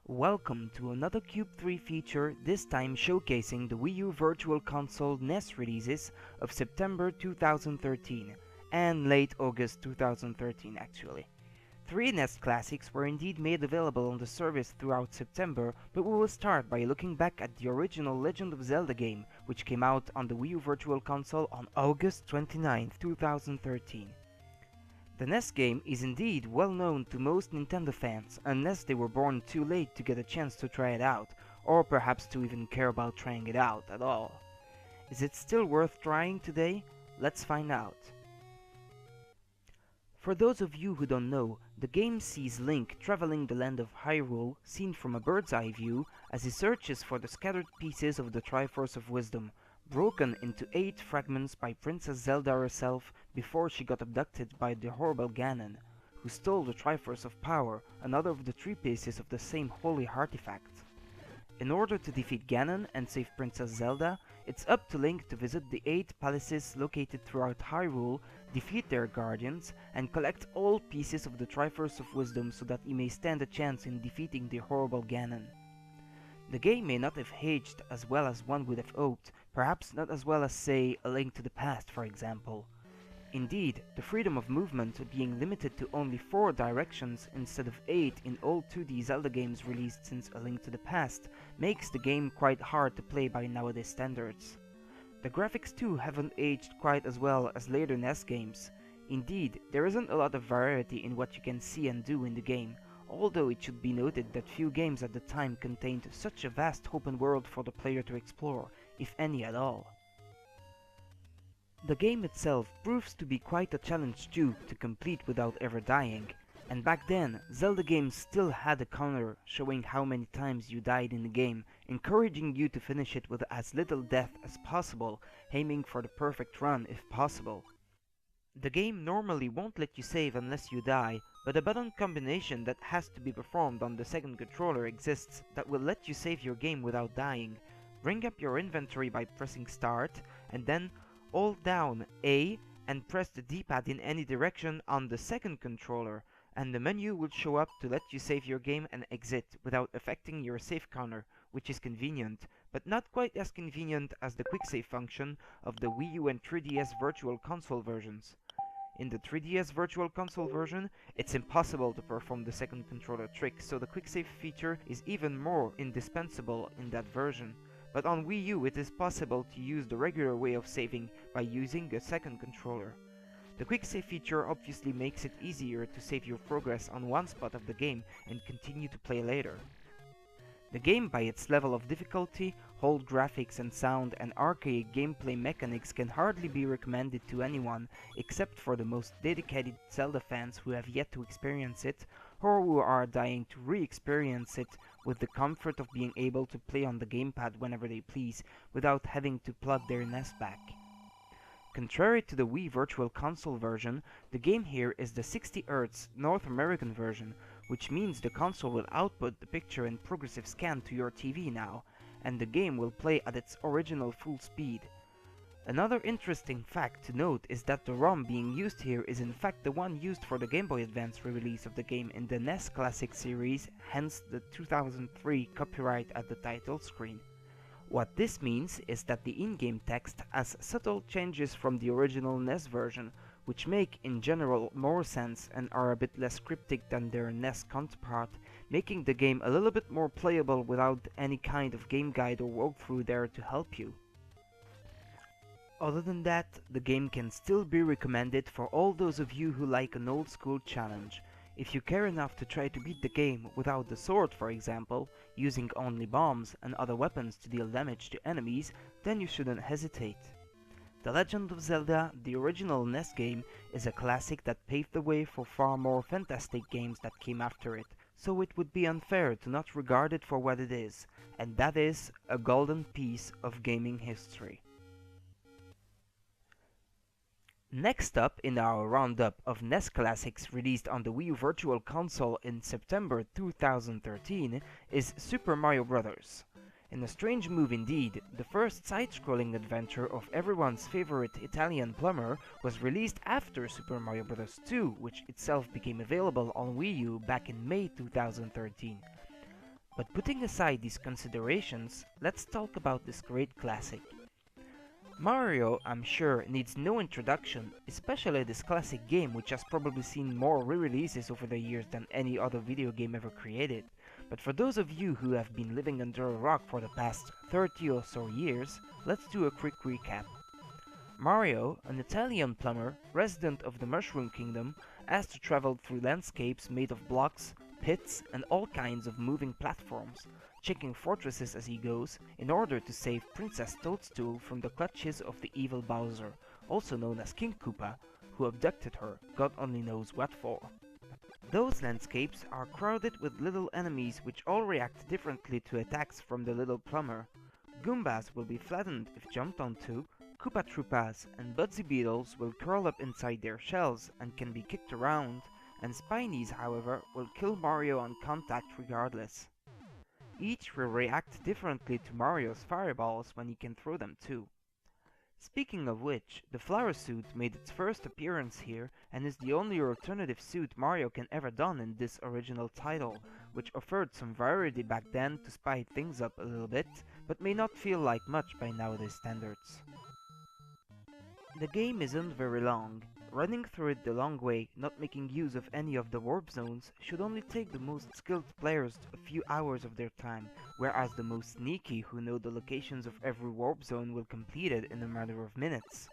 Welcome to another Cube 3 feature, this time showcasing the Wii U Virtual Console NES releases of September 2013 and late August 2013 actually. Three NES classics were indeed made available on the service throughout September, but we will start by looking back at the original Legend of Zelda game, which came out on the Wii U Virtual Console on August 29, 2013. The NES game is indeed well known to most Nintendo fans, unless they were born too late to get a chance to try it out, or perhaps to even care about trying it out at all. Is it still worth trying today? Let's find out. For those of you who don't know, the game sees Link traveling the land of Hyrule, seen from a bird's eye view, as he searches for the scattered pieces of the Triforce of Wisdom, broken into 8 fragments by Princess Zelda herself before she got abducted by the horrible Ganon, who stole the Triforce of Power, another of the 3 pieces of the same holy artifact. In order to defeat Ganon and save Princess Zelda, it's up to Link to visit the 8 palaces located throughout Hyrule, defeat their guardians, and collect all pieces of the Triforce of Wisdom so that he may stand a chance in defeating the horrible Ganon. The game may not have aged as well as one would have hoped, perhaps not as well as, say, A Link to the Past, for example. Indeed, the freedom of movement being limited to only 4 directions instead of 8 in all 2D Zelda games released since A Link to the Past makes the game quite hard to play by nowadays standards. The graphics too haven't aged quite as well as later NES games. Indeed, there isn't a lot of variety in what you can see and do in the game, although it should be noted that few games at the time contained such a vast open world for the player to explore, if any at all. The game itself proves to be quite a challenge too to complete without ever dying, and back then Zelda games still had a counter showing how many times you died in the game, encouraging you to finish it with as little death as possible, aiming for the perfect run if possible. The game normally won't let you save unless you die, but a button combination that has to be performed on the second controller exists that will let you save your game without dying. Bring up your inventory by pressing start, and then hold down A and press the D-pad in any direction on the second controller, and the menu will show up to let you save your game and exit without affecting your save counter, which is convenient, but not quite as convenient as the quick save function of the Wii U and 3DS Virtual Console versions. In the 3DS Virtual Console version, it's impossible to perform the second controller trick, so the quick save feature is even more indispensable in that version. But on Wii U it is possible to use the regular way of saving by using a second controller. The quick save feature obviously makes it easier to save your progress on one spot of the game and continue to play later. The game, by its level of difficulty, old graphics and sound, and archaic gameplay mechanics can hardly be recommended to anyone except for the most dedicated Zelda fans who have yet to experience it, or who are dying to re-experience it with the comfort of being able to play on the gamepad whenever they please, without having to plug their NES back. Contrary to the Wii Virtual Console version, the game here is the 60Hz North American version, which means the console will output the picture in progressive scan to your TV now, and the game will play at its original full speed. Another interesting fact to note is that the ROM being used here is in fact the one used for the Game Boy Advance re-release of the game in the NES Classic series, hence the 2003 copyright at the title screen. What this means is that the in-game text has subtle changes from the original NES version, which make in general more sense and are a bit less cryptic than their NES counterpart, making the game a little bit more playable without any kind of game guide or walkthrough there to help you. Other than that, the game can still be recommended for all those of you who like an old school challenge. If you care enough to try to beat the game without the sword, for example, using only bombs and other weapons to deal damage to enemies, then you shouldn't hesitate. The Legend of Zelda, the original NES game, is a classic that paved the way for far more fantastic games that came after it, so it would be unfair to not regard it for what it is, and that is a golden piece of gaming history. Next up in our roundup of NES classics released on the Wii U Virtual Console in September 2013 is Super Mario Bros. In a strange move indeed, the first side-scrolling adventure of everyone's favorite Italian plumber was released after Super Mario Bros. 2, which itself became available on Wii U back in May 2013. But putting aside these considerations, let's talk about this great classic. Mario, I'm sure, needs no introduction, especially this classic game which has probably seen more re-releases over the years than any other video game ever created. But for those of you who have been living under a rock for the past 30 or so years, let's do a quick recap. Mario, an Italian plumber, resident of the Mushroom Kingdom, has to travel through landscapes made of blocks, pits, and all kinds of moving platforms, checking fortresses as he goes in order to save Princess Toadstool from the clutches of the evil Bowser, also known as King Koopa, who abducted her, God only knows what for. Those landscapes are crowded with little enemies which all react differently to attacks from the little plumber. Goombas will be flattened if jumped onto, Koopa Troopas and Budsy Beetles will curl up inside their shells and can be kicked around, and Spinies, however, will kill Mario on contact regardless. Each will react differently to Mario's fireballs when he can throw them too. Speaking of which, the flower suit made its first appearance here and is the only alternative suit Mario can ever don in this original title, which offered some variety back then to spice things up a little bit, but may not feel like much by nowadays standards. The game isn't very long. Running through it the long way, not making use of any of the warp zones, should only take the most skilled players a few hours of their time, whereas the most sneaky who know the locations of every warp zone will complete it in a matter of minutes.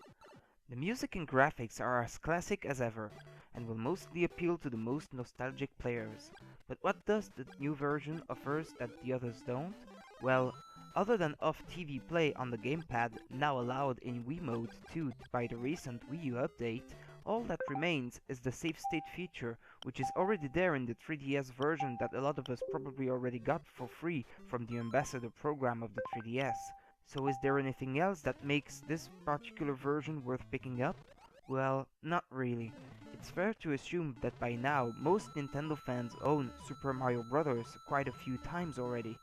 The music and graphics are as classic as ever, and will mostly appeal to the most nostalgic players. But what does the new version offers that the others don't? Well, other than off-TV play on the gamepad, now allowed in Wii mode too by the recent Wii U update, all that remains is the save state feature, which is already there in the 3DS version that a lot of us probably already got for free from the Ambassador program of the 3DS. So is there anything else that makes this particular version worth picking up? Well, not really. It's fair to assume that by now most Nintendo fans own Super Mario Bros. Quite a few times already.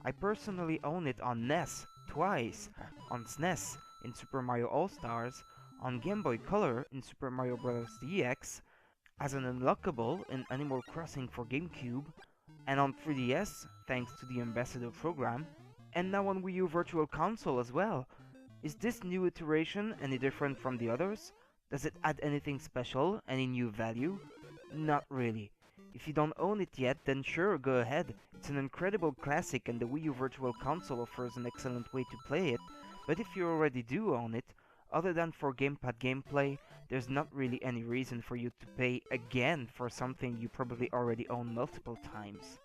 I personally own it on NES, twice, on SNES in Super Mario All-Stars, on Game Boy Color in Super Mario Bros. DX, as an unlockable in Animal Crossing for GameCube, and on 3DS thanks to the Ambassador program, and now on Wii U Virtual Console as well. Is this new iteration any different from the others? Does it add anything special, any new value? Not really. If you don't own it yet, then sure, go ahead. It's an incredible classic and the Wii U Virtual Console offers an excellent way to play it, but if you already do own it, other than for gamepad gameplay, there's not really any reason for you to pay again for something you probably already own multiple times.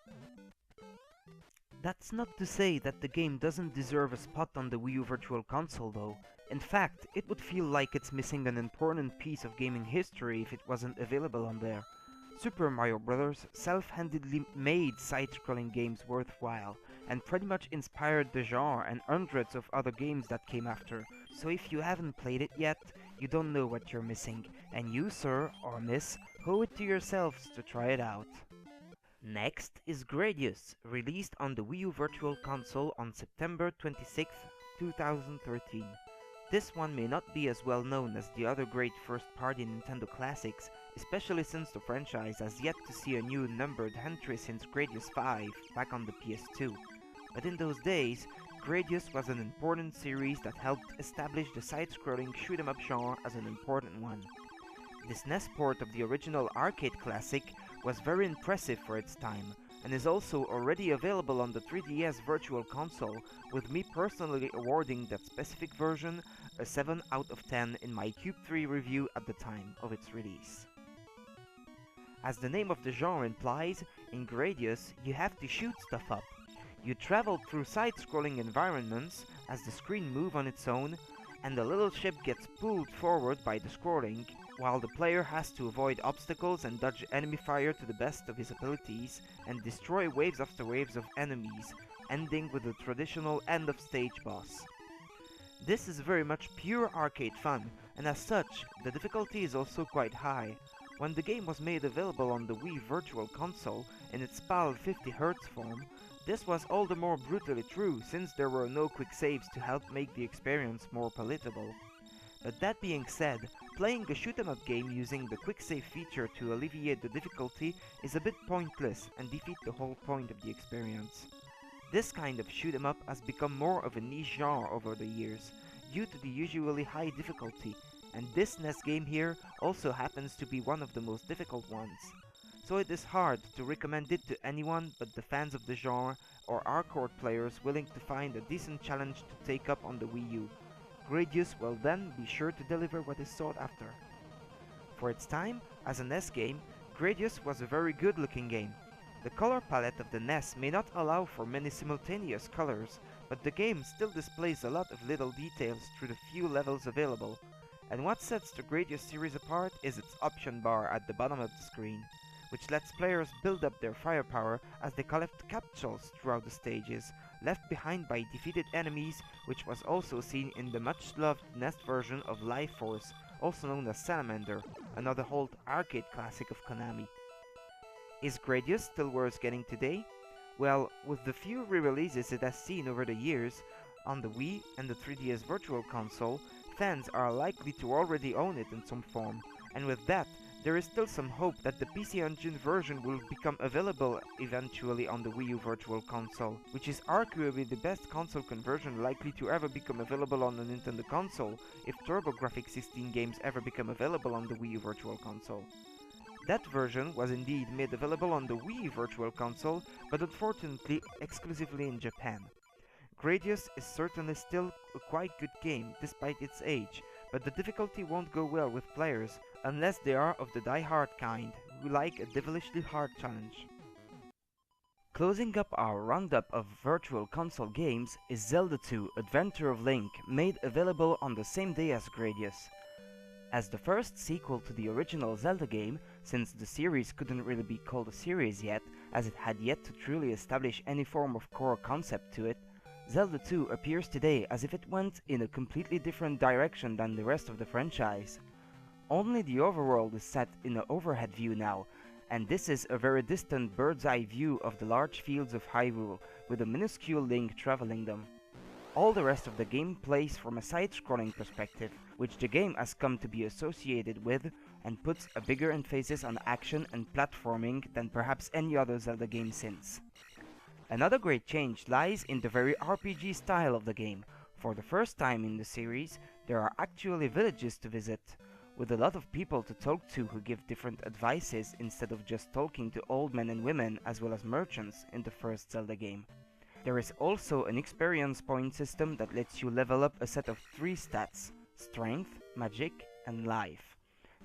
That's not to say that the game doesn't deserve a spot on the Wii U Virtual Console though. In fact, it would feel like it's missing an important piece of gaming history if it wasn't available on there. Super Mario Bros. Self-handedly made side-scrolling games worthwhile, and pretty much inspired the genre and hundreds of other games that came after, so if you haven't played it yet, you don't know what you're missing, and you, sir or miss, owe it to yourselves to try it out. Next is Gradius, released on the Wii U Virtual Console on September 26, 2013. This one may not be as well known as the other great first-party Nintendo classics, especially since the franchise has yet to see a new numbered entry since Gradius 5 back on the PS2. But in those days, Gradius was an important series that helped establish the side-scrolling shoot-'em-up genre as an important one. This NES port of the original arcade classic was very impressive for its time, and is also already available on the 3DS Virtual Console, with me personally awarding that specific version a 7 out of 10 in my Cube 3 review at the time of its release. As the name of the genre implies, in Gradius you have to shoot stuff up. You travel through side-scrolling environments as the screen moves on its own, and the little ship gets pulled forward by the scrolling, while the player has to avoid obstacles and dodge enemy fire to the best of his abilities, and destroy waves after waves of enemies, ending with the traditional end-of-stage boss. This is very much pure arcade fun, and as such, the difficulty is also quite high. When the game was made available on the Wii Virtual Console in its PAL 50Hz form, this was all the more brutally true since there were no quick saves to help make the experience more palatable. But that being said, playing a shoot-'em-up game using the quick save feature to alleviate the difficulty is a bit pointless and defeat the whole point of the experience. This kind of shoot 'em up has become more of a niche genre over the years, due to the usually high difficulty, and this NES game here also happens to be one of the most difficult ones. So it is hard to recommend it to anyone but the fans of the genre or hardcore players willing to find a decent challenge to take up on the Wii U. Gradius will then be sure to deliver what is sought after. For its time, as an NES game, Gradius was a very good looking game. The color palette of the NES may not allow for many simultaneous colors, but the game still displays a lot of little details through the few levels available. And what sets the Gradius series apart is its option bar at the bottom of the screen, which lets players build up their firepower as they collect capsules throughout the stages, left behind by defeated enemies, which was also seen in the much-loved NES version of Life Force, also known as Salamander, another old arcade classic of Konami. Is Gradius still worth getting today? Well, with the few re-releases it has seen over the years, on the Wii and the 3DS Virtual Console, fans are likely to already own it in some form, and with that, there is still some hope that the PC Engine version will become available eventually on the Wii U Virtual Console, which is arguably the best console conversion likely to ever become available on a Nintendo console if TurboGrafx-16 games ever become available on the Wii U Virtual Console. That version was indeed made available on the Wii Virtual Console, but unfortunately exclusively in Japan. Gradius is certainly still a quite good game despite its age, but the difficulty won't go well with players unless they are of the die-hard kind, who like a devilishly hard challenge. Closing up our roundup of Virtual Console games is Zelda 2 Adventure of Link, made available on the same day as Gradius. As the first sequel to the original Zelda game, since the series couldn't really be called a series yet, as it had yet to truly establish any form of core concept to it, Zelda 2 appears today as if it went in a completely different direction than the rest of the franchise. Only the overworld is set in an overhead view now, and this is a very distant bird's-eye view of the large fields of Hyrule, with a minuscule Link traveling them. All the rest of the game plays from a side-scrolling perspective, which the game has come to be associated with, and puts a bigger emphasis on action and platforming than perhaps any other Zelda game since. Another great change lies in the very RPG style of the game. For the first time in the series, there are actually villages to visit, with a lot of people to talk to who give different advices instead of just talking to old men and women as well as merchants in the first Zelda game. There is also an experience point system that lets you level up a set of 3 stats: strength, magic, and life.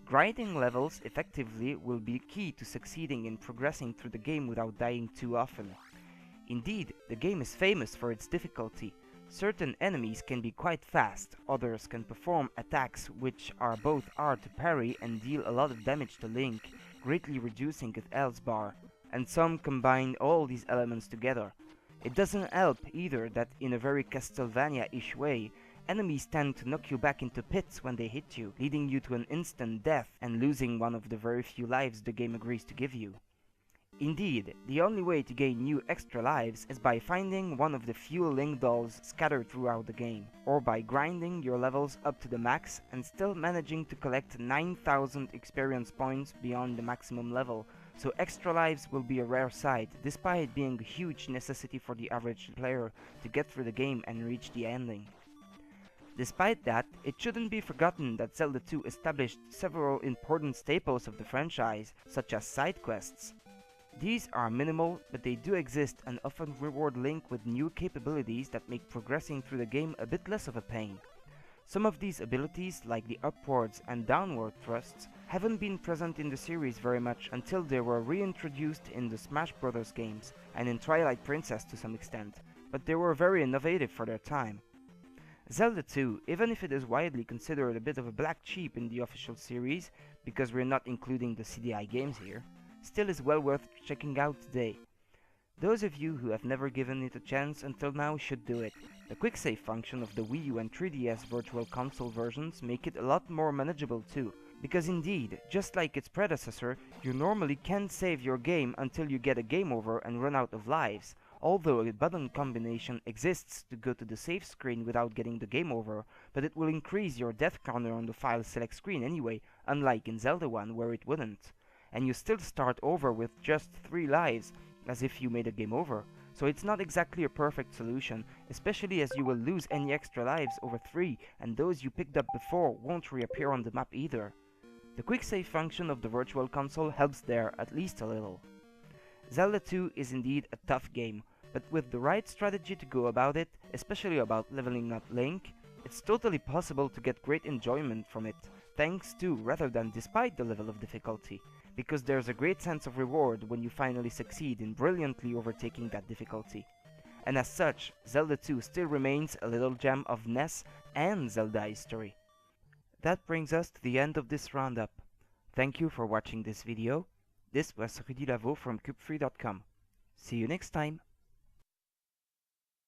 Grinding levels effectively will be key to succeeding in progressing through the game without dying too often. Indeed, the game is famous for its difficulty. Certain enemies can be quite fast, others can perform attacks which are both hard to parry and deal a lot of damage to Link, greatly reducing his health bar, and some combine all these elements together. It doesn't help either that in a very Castlevania-ish way, enemies tend to knock you back into pits when they hit you, leading you to an instant death and losing one of the very few lives the game agrees to give you. Indeed, the only way to gain new extra lives is by finding one of the few Link dolls scattered throughout the game, or by grinding your levels up to the max and still managing to collect 9,000 experience points beyond the maximum level, so extra lives will be a rare sight, despite being a huge necessity for the average player to get through the game and reach the ending. Despite that, it shouldn't be forgotten that Zelda 2 established several important staples of the franchise, such as side quests. These are minimal, but they do exist and often reward Link with new capabilities that make progressing through the game a bit less of a pain. Some of these abilities, like the upwards and downward thrusts, haven't been present in the series very much until they were reintroduced in the Smash Bros. Games and in Twilight Princess to some extent, but they were very innovative for their time. Zelda 2, even if it is widely considered a bit of a black sheep in the official series, because we're not including the CDI games here, still is well worth checking out today. Those of you who have never given it a chance until now should do it. The quick save function of the Wii U and 3DS Virtual Console versions make it a lot more manageable too, because indeed, just like its predecessor, you normally can't save your game until you get a game over and run out of lives, although a button combination exists to go to the save screen without getting the game over, but it will increase your death counter on the file select screen anyway, unlike in Zelda 1 where it wouldn't. And you still start over with just 3 lives, as if you made a game over, so it's not exactly a perfect solution, especially as you will lose any extra lives over 3, and those you picked up before won't reappear on the map either. The quick save function of the Virtual Console helps there at least a little. Zelda 2 is indeed a tough game, but with the right strategy to go about it, especially about leveling up Link, it's totally possible to get great enjoyment from it, thanks to rather than despite the level of difficulty, because there's a great sense of reward when you finally succeed in brilliantly overtaking that difficulty. And as such, Zelda 2 still remains a little gem of NES and Zelda history. That brings us to the end of this roundup. Thank you for watching this video. This was Rudy from CubeFree.com. See you next time!